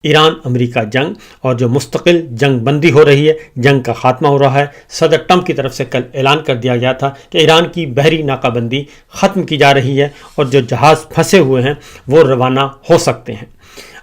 ایران امریکہ جنگ اور جو مستقل جنگ بندی ہو رہی ہے، جنگ کا خاتمہ ہو رہا ہے۔ صدر ٹرمپ کی طرف سے کل اعلان کر دیا گیا تھا کہ ایران کی بحری ناکہ بندی ختم کی جا رہی ہے اور جو جہاز پھنسے ہوئے ہیں وہ روانہ ہو سکتے ہیں۔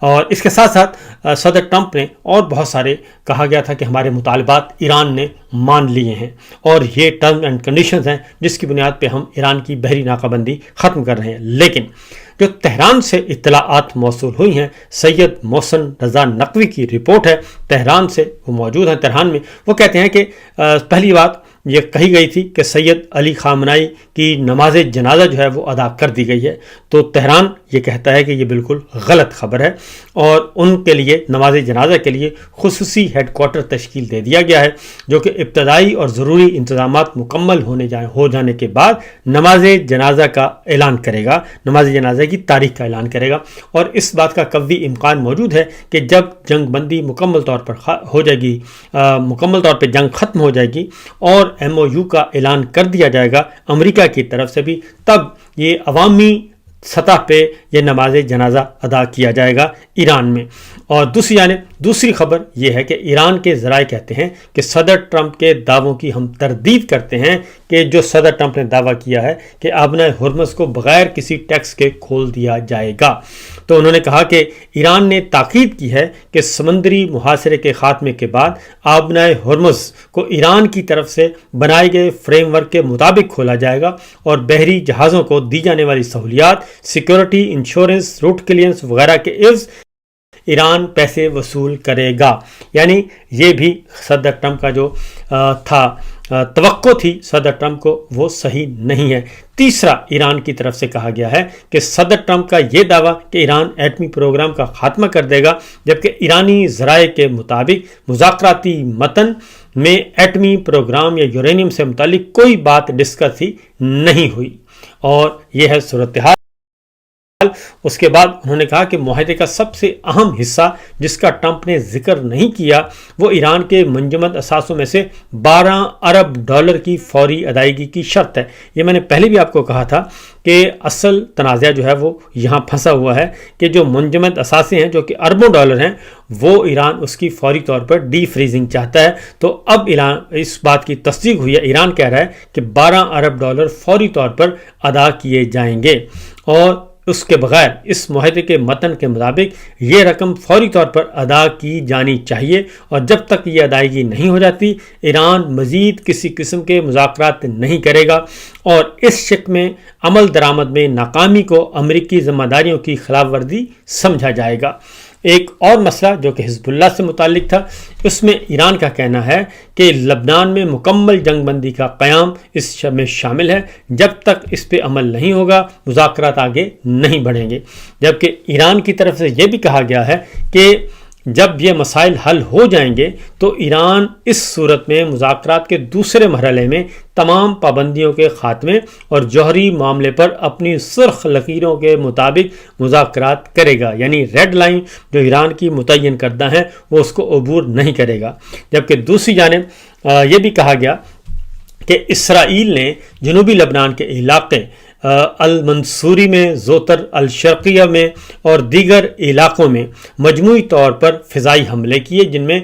اور اس کے ساتھ ساتھ صدر ٹرمپ نے اور بہت سارے کہا گیا تھا کہ ہمارے مطالبات ایران نے مان لیے ہیں اور یہ ٹرم اینڈ کنڈیشنز ہیں جس کی بنیاد پہ ہم ایران کی بحری ناکہ بندی ختم کر رہے ہیں۔ لیکن جو تہران سے اطلاعات موصول ہوئی ہیں، سید محسن رضا نقوی کی رپورٹ ہے، تہران سے وہ موجود ہیں تہران میں، وہ کہتے ہیں کہ پہلی بات یہ کہی گئی تھی کہ سید علی خامنہئی کی نماز جنازہ جو ہے وہ ادا کر دی گئی ہے، تو تہران یہ کہتا ہے کہ یہ بالکل غلط خبر ہے اور ان کے لیے نماز جنازہ کے لیے خصوصی ہیڈ کوارٹر تشکیل دے دیا گیا ہے جو کہ ابتدائی اور ضروری انتظامات مکمل ہو جانے کے بعد نماز جنازہ کا اعلان کرے گا، نماز جنازہ کی تاریخ کا اعلان کرے گا۔ اور اس بات کا قوی امکان موجود ہے کہ جب جنگ بندی مکمل طور پر ہو جائے گی، مکمل طور پہ جنگ ختم ہو جائے گی اور ایم او یو کا اعلان کر دیا جائے گا امریکہ کی طرف سے بھی، تب یہ عوامی سطح پہ یہ نماز جنازہ ادا کیا جائے گا ایران میں۔ اور دوسری جانب دوسری خبر یہ ہے کہ ایران کے ذرائع کہتے ہیں کہ صدر ٹرمپ کے دعووں کی ہم تردید کرتے ہیں کہ جو صدر ٹرمپ نے دعویٰ کیا ہے کہ آبنۂ ہرمز کو بغیر کسی ٹیکس کے کھول دیا جائے گا، تو انہوں نے کہا کہ ایران نے تاکید کی ہے کہ سمندری محاصرے کے خاتمے کے بعد آبنۂ ہرمز کو ایران کی طرف سے بنائے گئے فریم ورک کے مطابق کھولا جائے گا اور بحری جہازوں کو دی جانے والی سہولیات، سیکیورٹی، انشورنس، روٹ کلیئرنس وغیرہ کے عوض ایران پیسے وصول کرے گا۔ یعنی یہ بھی صدر ٹرمپ کا جو توقع تھی صدر ٹرمپ کو، وہ صحیح نہیں ہے۔ تیسرا، ایران کی طرف سے کہا گیا ہے کہ صدر ٹرمپ کا یہ دعویٰ کہ ایران ایٹمی پروگرام کا خاتمہ کر دے گا، جبکہ ایرانی ذرائع کے مطابق مذاکراتی متن میں ایٹمی پروگرام یا یورینیم سے متعلق کوئی بات ڈسکس ہی نہیں ہوئی، اور یہ ہے صورتحال۔ اس کے بعد انہوں نے کہا کہ معاہدے کا سب سے اہم حصہ جس کا ٹرمپ نے ذکر نہیں کیا وہ ایران کے منجمد اثاثوں میں سے 12 ارب ڈالر کی فوری ادائیگی کی شرط ہے۔ یہ میں نے پہلے بھی آپ کو کہا تھا کہ اصل تنازع جو ہے وہ یہاں پھنسا ہوا ہے کہ جو منجمد اثاثے ہیں جو کہ اربوں ڈالر ہیں، وہ ایران اس کی فوری طور پر ڈی فریزنگ چاہتا ہے۔ تو اب ایران اس بات کی تصدیق ہوئی ہے، ایران کہہ رہا ہے کہ 12 ارب ڈالر فوری طور پر ادا کیے جائیں گے، اور اس کے بغیر اس معاہدے کے متن کے مطابق یہ رقم فوری طور پر ادا کی جانی چاہیے، اور جب تک یہ ادائیگی نہیں ہو جاتی ایران مزید کسی قسم کے مذاکرات نہیں کرے گا، اور اس شک میں عمل درآمد میں ناکامی کو امریکی ذمہ داریوں کی خلاف ورزی سمجھا جائے گا۔ ایک اور مسئلہ جو کہ حزب اللہ سے متعلق تھا، اس میں ایران کا کہنا ہے کہ لبنان میں مکمل جنگ بندی کا قیام اس میں شامل ہے، جب تک اس پہ عمل نہیں ہوگا مذاکرات آگے نہیں بڑھیں گے۔ جبکہ ایران کی طرف سے یہ بھی کہا گیا ہے کہ جب یہ مسائل حل ہو جائیں گے تو ایران اس صورت میں مذاکرات کے دوسرے مرحلے میں تمام پابندیوں کے خاتمے اور جوہری معاملے پر اپنی سرخ لکیروں کے مطابق مذاکرات کرے گا، یعنی ریڈ لائن جو ایران کی متعین کردہ ہیں وہ اس کو عبور نہیں کرے گا۔ جبکہ دوسری جانب یہ بھی کہا گیا کہ اسرائیل نے جنوبی لبنان کے علاقے المنصوری میں، زوتر الشرقیہ میں اور دیگر علاقوں میں مجموعی طور پر فضائی حملے کیے، جن میں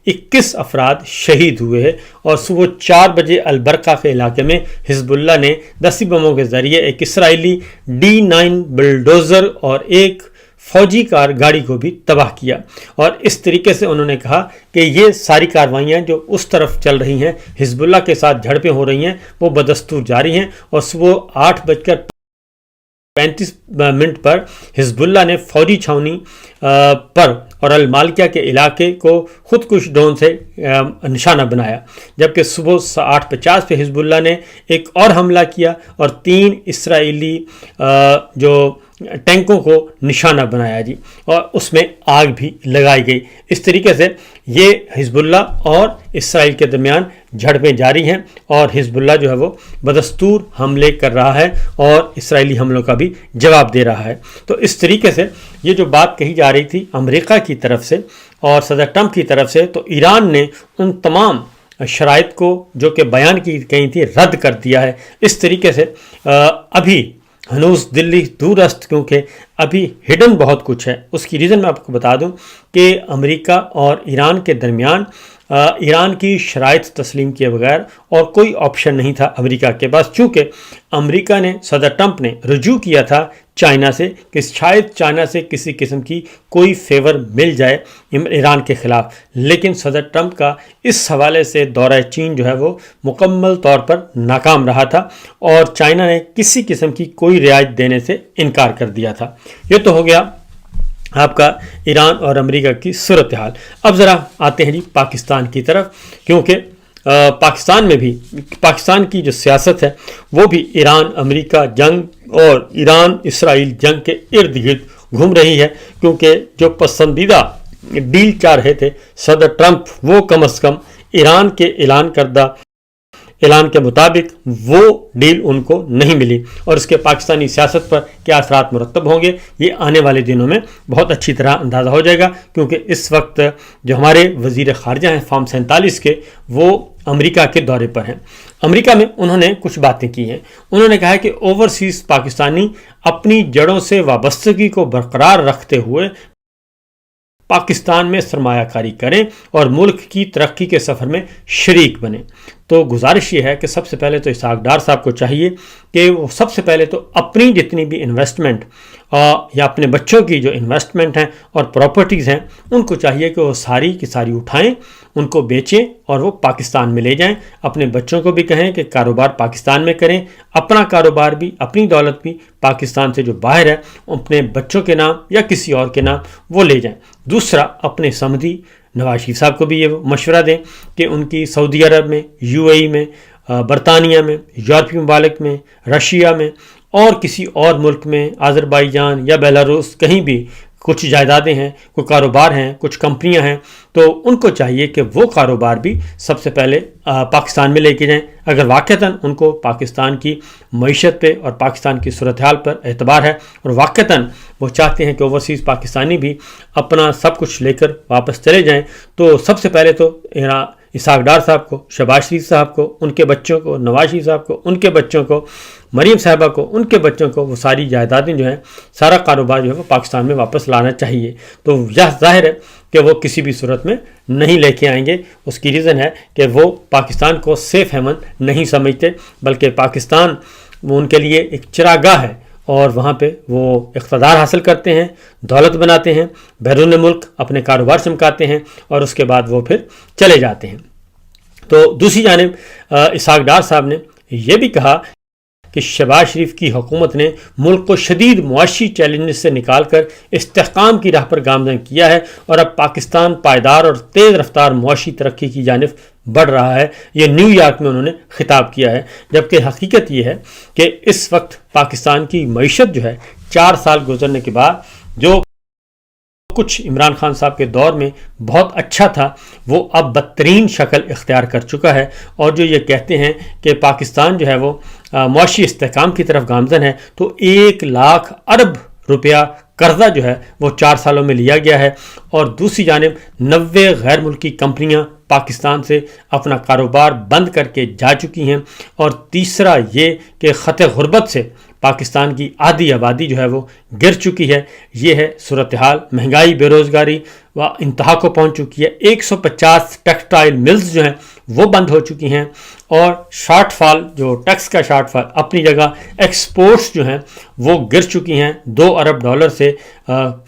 21 افراد شہید ہوئے ہیں، اور صبح 4 بجے البرقہ کے علاقے میں حزب اللہ نے دستی بموں کے ذریعے ایک اسرائیلی D9 بلڈوزر اور ایک فوجی گاڑی کو بھی تباہ کیا۔ اور اس طریقے سے انہوں نے کہا کہ یہ ساری کارروائیاں جو اس طرف چل رہی ہیں، حزب اللہ کے ساتھ جھڑپیں ہو رہی ہیں، وہ بدستور جاری ہیں، اور صبح 8:35 پر حزب اللہ نے فوجی چھاونی پر اور المالکیہ کے علاقے کو خود کش ڈرون سے نشانہ بنایا، جبکہ صبح 8:50 پہ حزب اللہ نے ایک اور حملہ کیا اور 3 اسرائیلی جو ٹینکوں کو نشانہ بنایا جی، اور اس میں آگ بھی لگائی گئی۔ اس طریقے سے یہ حزب اللہ اور اسرائیل کے درمیان جھڑپیں جاری ہیں، اور حزب اللہ جو ہے وہ بدستور حملے کر رہا ہے اور اسرائیلی حملوں کا بھی جواب دے رہا ہے۔ تو اس طریقے سے یہ جو بات کہی جا رہی تھی امریکہ کی طرف سے اور صدر ٹرمپ کی طرف سے، تو ایران نے ان تمام شرائط کو جو کہ بیان کی گئی تھی رد کر دیا ہے۔ اس طریقے سے ابھی ہنوز دلی دور است کیونکہ ابھی ہڈن بہت کچھ ہے. اس کی ریزن میں آپ کو بتا دوں کہ امریکہ اور ایران کے درمیان ایران کی شرائط تسلیم کیے بغیر اور کوئی آپشن نہیں تھا امریکہ کے پاس، چونکہ امریکہ نے صدر ٹرمپ نے رجوع کیا تھا چائنا سے کہ شاید چائنا سے کسی قسم کی کوئی فیور مل جائے ایران کے خلاف، لیکن صدر ٹرمپ کا اس حوالے سے دورہ چین جو ہے وہ مکمل طور پر ناکام رہا تھا اور چائنا نے کسی قسم کی کوئی رعایت دینے سے انکار کر دیا تھا. یہ تو ہو گیا آپ کا ایران اور امریکہ کی صورتحال. اب ذرا آتے ہیں جی پاکستان کی طرف، کیونکہ پاکستان میں بھی پاکستان کی جو سیاست ہے وہ بھی ایران امریکہ جنگ اور ایران اسرائیل جنگ کے ارد گرد گھوم رہی ہے، کیونکہ جو پسندیدہ ڈیل چاہ رہے تھے صدر ٹرمپ وہ کم از کم ایران کے اعلان کے مطابق وہ ڈیل ان کو نہیں ملی، اور اس کے پاکستانی سیاست پر کیا اثرات مرتب ہوں گے یہ آنے والے دنوں میں بہت اچھی طرح اندازہ ہو جائے گا. کیونکہ اس وقت جو ہمارے وزیر خارجہ ہیں فارم 47 کے، وہ امریکہ کے دورے پر ہیں. امریکہ میں انہوں نے کچھ باتیں کی ہیں. انہوں نے کہا کہ اوورسیز پاکستانی اپنی جڑوں سے وابستگی کو برقرار رکھتے ہوئے پاکستان میں سرمایہ کاری کریں اور ملک کی ترقی کے سفر میں شریک بنیں. تو گزارش یہ ہے کہ سب سے پہلے تو اسحاق ڈار صاحب کو چاہیے کہ وہ سب سے پہلے تو اپنی جتنی بھی انویسٹمنٹ یا اپنے بچوں کی جو انویسٹمنٹ ہیں اور پراپرٹیز ہیں ان کو چاہیے کہ وہ ساری کی ساری اٹھائیں، ان کو بیچیں اور وہ پاکستان میں لے جائیں. اپنے بچوں کو بھی کہیں کہ کاروبار پاکستان میں کریں، اپنا کاروبار بھی اپنی دولت بھی پاکستان سے جو باہر ہے اپنے بچوں کے نام یا کسی اور کے نام وہ لے جائیں. دوسرا، اپنے سمدھی نواز شریف صاحب کو بھی یہ مشورہ دیں کہ ان کی سعودی عرب میں، UAE میں، برطانیہ میں، یورپی ممالک میں، رشیا میں اور کسی اور ملک میں، آذربائیجان یا بیلاروس، کہیں بھی کچھ جائیدادیں ہیں، کوئی کاروبار ہیں، کچھ کمپنیاں ہیں، تو ان کو چاہیے کہ وہ کاروبار بھی سب سے پہلے پاکستان میں لے کے جائیں. اگر واقعتاً ان کو پاکستان کی معیشت پہ اور پاکستان کی صورتحال پر اعتبار ہے اور واقعتاً وہ چاہتے ہیں کہ اوورسیز پاکستانی بھی اپنا سب کچھ لے کر واپس چلے جائیں، تو سب سے پہلے تو اسحاق ڈار صاحب کو، شہباز شریف صاحب کو، ان کے بچوں کو، نواز شریف صاحب کو، ان کے بچوں کو، مریم صاحبہ کو، ان کے بچوں کو، وہ ساری جائیدادیں جو ہیں، سارا کاروبار جو ہے وہ پاکستان میں واپس لانا چاہیے. تو یہ ظاہر ہے کہ وہ کسی بھی صورت میں نہیں لے کے آئیں گے. اس کی ریزن ہے کہ وہ پاکستان کو سیف ہیون نہیں سمجھتے، بلکہ پاکستان وہ ان کے لیے ایک چراگاہ ہے اور وہاں پہ وہ اقتدار حاصل کرتے ہیں، دولت بناتے ہیں، بیرون ملک اپنے کاروبار چمکاتے ہیں اور اس کے بعد وہ پھر چلے جاتے ہیں. تو دوسری جانب اسحاق ڈار صاحب نے یہ بھی کہا کہ شہباز شریف کی حکومت نے ملک کو شدید معاشی چیلنجز سے نکال کر استحکام کی راہ پر گامزن کیا ہے اور اب پاکستان پائیدار اور تیز رفتار معاشی ترقی کی جانب بڑھ رہا ہے. یہ نیو یارک میں انہوں نے خطاب کیا ہے، جبکہ حقیقت یہ ہے کہ اس وقت پاکستان کی معیشت جو ہے 4 سال گزرنے کے بعد جو کچھ عمران خان صاحب کے دور میں بہت اچھا تھا وہ اب بدترین شکل اختیار کر چکا ہے. اور جو یہ کہتے ہیں کہ پاکستان جو ہے وہ معاشی استحکام کی طرف گامزن ہے، تو 1 لاکھ ارب روپیہ قرضہ جو ہے وہ 4 سالوں میں لیا گیا ہے، اور دوسری جانب 90 غیر ملکی کمپنیاں پاکستان سے اپنا کاروبار بند کر کے جا چکی ہیں. اور تیسرا یہ کہ خط غربت سے پاکستان کی آدھی آبادی جو ہے وہ گر چکی ہے. یہ ہے صورتحال. مہنگائی، بے روزگاری و انتہا کو پہنچ چکی ہے. 150 ٹیکسٹائل ملز جو ہیں وہ بند ہو چکی ہیں، اور شارٹ فال، جو ٹیکس کا شارٹ فال اپنی جگہ، ایکسپورٹس جو ہیں وہ گر چکی ہیں. $2 ارب سے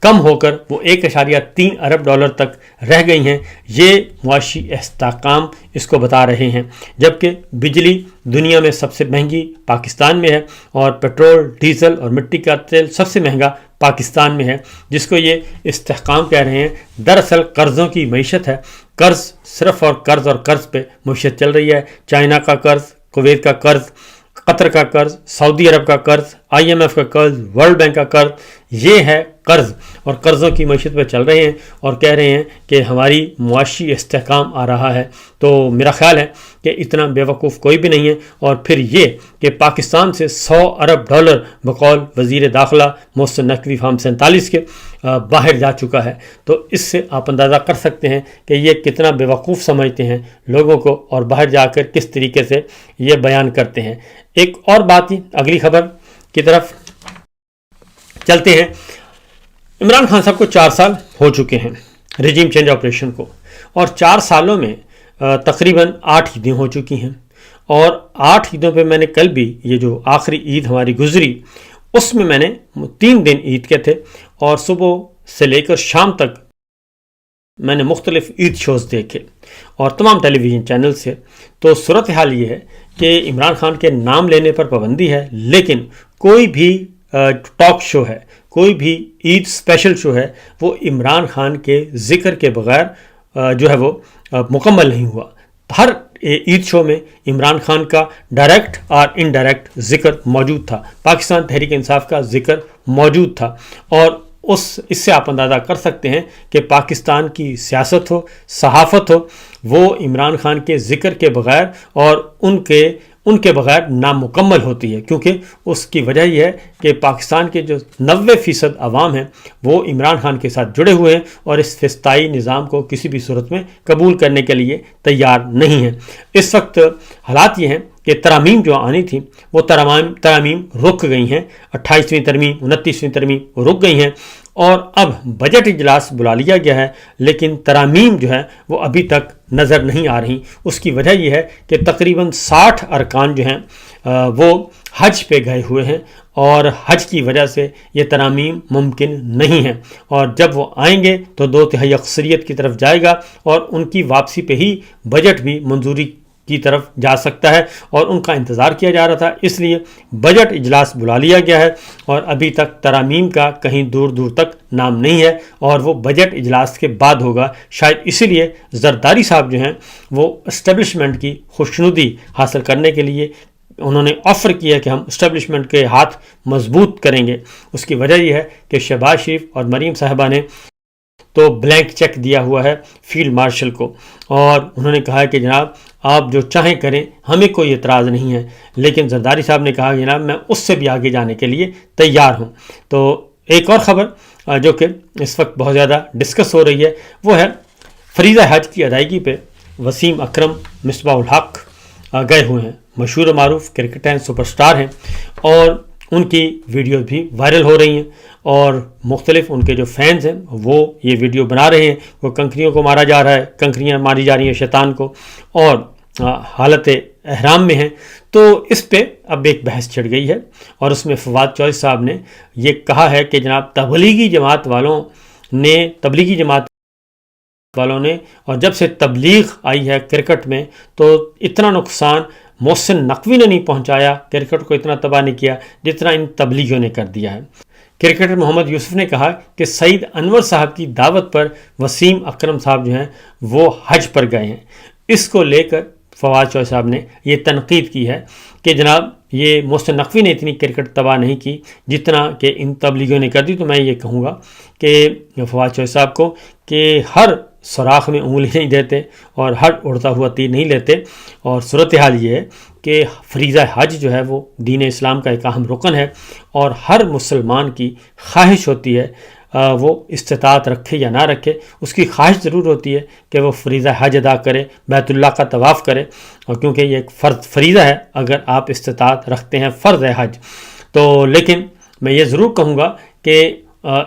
کم ہو کر وہ 1.3 ارب ڈالر تک رہ گئی ہیں. یہ معاشی استحکام اس کو بتا رہے ہیں. جبکہ بجلی دنیا میں سب سے مہنگی پاکستان میں ہے، اور پیٹرول، ڈیزل اور مٹی کا تیل سب سے مہنگا پاکستان میں ہے، جس کو یہ استحکام کہہ رہے ہیں. دراصل قرضوں کی معیشت ہے. قرض صرف اور قرض پہ معیشت چل رہی ہے. چائنا کا قرض، کویت کا قرض، قطر کا قرض، سعودی عرب کا قرض، IMF کا قرض، ورلڈ بینک کا قرض، یہ ہے قرض. اور قرضوں کی معیشت پہ چل رہے ہیں اور کہہ رہے ہیں کہ ہماری معاشی استحکام آ رہا ہے. تو میرا خیال ہے کہ اتنا بیوقوف کوئی بھی نہیں ہے. اور پھر یہ کہ پاکستان سے $100 ارب بقول وزیر داخلہ محسن نقوی فارم 47 کے باہر جا چکا ہے. تو اس سے آپ اندازہ کر سکتے ہیں کہ یہ کتنا بیوقوف سمجھتے ہیں لوگوں کو، اور باہر جا کر کس طریقے سے یہ بیان کرتے ہیں. ایک اور بات ہی اگلی خبر کی طرف چلتے ہیں، عمران خان صاحب کو 4 سال ہو چکے ہیں رجیم چینج آپریشن کو، اور 4 سالوں میں تقریباً 8 عیدیں ہو چکی ہیں، اور 8 عیدوں پہ میں نے کل بھی یہ جو آخری عید ہماری گزری اس میں نے 3 دن عید کے تھے، اور صبح سے لے کر شام تک میں نے مختلف عید شوز دیکھے اور تمام ٹیلی ویژن چینل سے۔ تو صورتحال یہ ہے کہ عمران خان کے نام لینے پر پابندی ہے، لیکن کوئی بھی ٹاک شو ہے، کوئی بھی عید اسپیشل شو ہے، وہ عمران خان کے ذکر کے بغیر جو ہے وہ مکمل نہیں ہوا۔ ہر عید شو میں عمران خان کا ڈائریکٹ اور انڈائریکٹ ذکر موجود تھا، پاکستان تحریک انصاف کا ذکر موجود تھا، اور اس سے آپ اندازہ کر سکتے ہیں کہ پاکستان کی سیاست ہو، صحافت ہو، وہ عمران خان کے ذکر کے بغیر اور ان کے بغیر نامکمل ہوتی ہے، کیونکہ اس کی وجہ یہ ہے کہ پاکستان کے جو 90% عوام ہیں وہ عمران خان کے ساتھ جڑے ہوئے ہیں اور اس فسطائی نظام کو کسی بھی صورت میں قبول کرنے کے لیے تیار نہیں ہیں۔ اس وقت حالات یہ ہیں کہ ترامیم جو آنی تھی وہ ترامیم رک گئی ہیں، 28ویں ترمیم، 29ویں ترمیم رک گئی ہیں، اور اب بجٹ اجلاس بلا لیا گیا ہے، لیکن ترامیم جو ہے وہ ابھی تک نظر نہیں آ رہی۔ اس کی وجہ یہ ہے کہ تقریباً 60 ارکان جو ہیں وہ حج پہ گئے ہوئے ہیں، اور حج کی وجہ سے یہ ترامیم ممکن نہیں ہے، اور جب وہ آئیں گے تو 2/3 اکثریت کی طرف جائے گا، اور ان کی واپسی پہ ہی بجٹ بھی منظوری کی طرف جا سکتا ہے، اور ان کا انتظار کیا جا رہا تھا، اس لیے بجٹ اجلاس بلا لیا گیا ہے، اور ابھی تک ترامیم کا کہیں دور دور تک نام نہیں ہے، اور وہ بجٹ اجلاس کے بعد ہوگا۔ شاید اسی لیے زرداری صاحب جو ہیں وہ اسٹیبلشمنٹ کی خوشنودی حاصل کرنے کے لیے انہوں نے آفر کیا کہ ہم اسٹیبلشمنٹ کے ہاتھ مضبوط کریں گے۔ اس کی وجہ یہ ہے کہ شہباز شریف اور مریم صاحبہ نے تو بلینک چیک دیا ہوا ہے فیلڈ مارشل کو، اور انہوں نے کہا کہ جناب آپ جو چاہیں کریں، ہمیں کوئی اعتراض نہیں ہے، لیکن زرداری صاحب نے کہا جناب میں اس سے بھی آگے جانے کے لیے تیار ہوں۔ تو ایک اور خبر جو کہ اس وقت بہت زیادہ ڈسکس ہو رہی ہے وہ ہے فریضہ حج کی ادائیگی پہ وسیم اکرم مصباح الحق گئے ہوئے ہیں، مشہور و معروف کرکٹ ہیں، سپر سٹار ہیں، اور ان کی ویڈیوز بھی وائرل ہو رہی ہیں، اور مختلف ان کے جو فینز ہیں وہ یہ ویڈیو بنا رہے ہیں، وہ کنکریوں کو مارا جا رہا ہے، کنکریاں ماری جا رہی ہیں شیطان کو، اور حالت احرام میں ہیں۔ تو اس پہ اب ایک بحث چھڑ گئی ہے، اور اس میں فواد چوہدری صاحب نے یہ کہا ہے کہ جناب تبلیغی جماعت والوں نے اور جب سے تبلیغ آئی ہے کرکٹ میں تو اتنا نقصان محسن نقوی نے نہیں پہنچایا، کرکٹ کو اتنا تباہ نہیں کیا جتنا ان تبلیغیوں نے کر دیا ہے۔ کرکٹر محمد یوسف نے کہا کہ سعید انور صاحب کی دعوت پر وسیم اکرم صاحب جو ہیں وہ حج پر گئے ہیں۔ اس کو لے کر فواد چوہدری صاحب نے یہ تنقید کی ہے کہ جناب یہ محسن نقوی نے اتنی کرکٹ تباہ نہیں کی جتنا کہ ان تبلیغیوں نے کر دی۔ تو میں یہ کہوں گا کہ فواد چوہدری صاحب کو کہ ہر سوراخ میں انگلی نہیں دیتے اور ہر اڑتا ہوا تیر نہیں لیتے، اور صورتحال یہ ہے کہ فریضہ حج جو ہے وہ دین اسلام کا ایک اہم رکن ہے، اور ہر مسلمان کی خواہش ہوتی ہے وہ استطاعت رکھے یا نہ رکھے، اس کی خواہش ضرور ہوتی ہے کہ وہ فریضہ حج ادا کرے، بیت اللہ کا طواف کرے، اور کیونکہ یہ ایک فریضہ ہے اگر آپ استطاعت رکھتے ہیں، فرض ہے حج۔ تو لیکن میں یہ ضرور کہوں گا کہ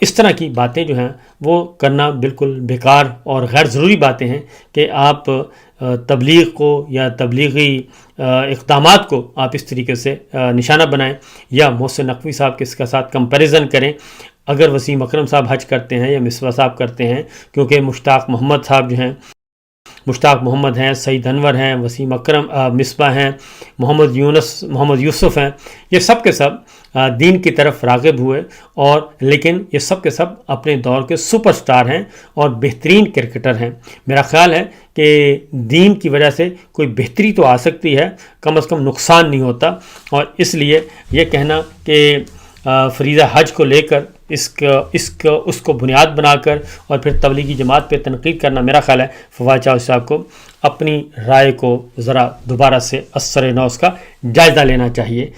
اس طرح کی باتیں جو ہیں وہ کرنا بالکل بیکار اور غیر ضروری باتیں ہیں کہ آپ تبلیغ کو یا تبلیغی اقدامات کو آپ اس طریقے سے نشانہ بنائیں یا محسن نقوی صاحب کے اس کے ساتھ کمپیریزن کریں۔ اگر وسیم اکرم صاحب حج کرتے ہیں یا مصباح صاحب کرتے ہیں، کیونکہ مشتاق محمد صاحب جو ہیں، مشتاق محمد ہیں، سعید انور ہیں، وسیم اکرم مصباح ہیں، محمد یوسف ہیں، یہ سب کے سب دین کی طرف راغب ہوئے، اور لیکن یہ سب کے سب اپنے دور کے سپر سٹار ہیں اور بہترین کرکٹر ہیں۔ میرا خیال ہے کہ دین کی وجہ سے کوئی بہتری تو آ سکتی ہے، کم از کم نقصان نہیں ہوتا، اور اس لیے یہ کہنا کہ فریضہ حج کو لے کر اس کو بنیاد بنا کر اور پھر تبلیغی جماعت پہ تنقید کرنا، میرا خیال ہے فواد چوہدری صاحب کو اپنی رائے کو ذرا دوبارہ سے اثر نو اس کا جائزہ لینا چاہیے۔